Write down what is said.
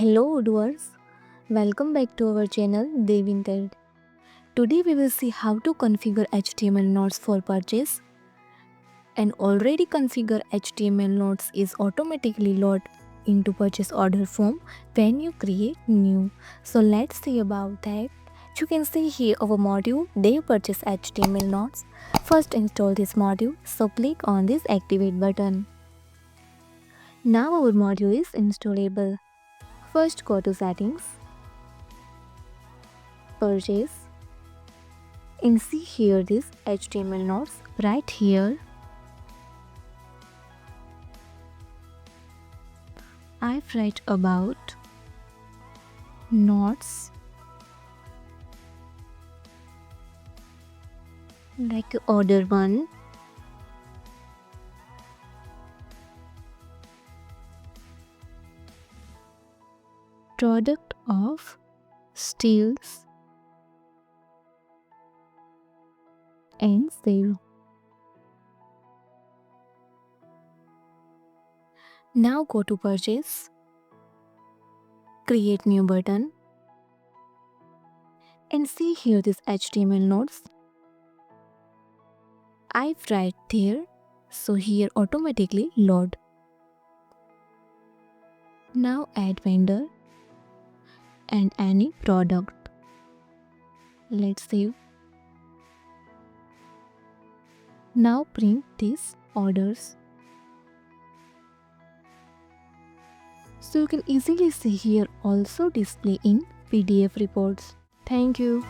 Hello doers, welcome back to our channel Devintelle. Today we will see how to configure HTML nodes for purchase. An already configured HTML nodes is automatically loaded into purchase order form when you create new. So let's see about that. You can see here our module Dev Purchase HTML nodes. First install this module, so click on this activate button. Now our module is installable. First go to settings, purchase, and see here this HTML nodes right here. I've write about nodes like order 1, product of steals and save. Now go to purchase, create new button, and see here this HTML nodes. I've write there, so here automatically load. Now add vendor and any product. Let's save. Now print these orders. So you can easily see here also display in PDF reports. Thank you.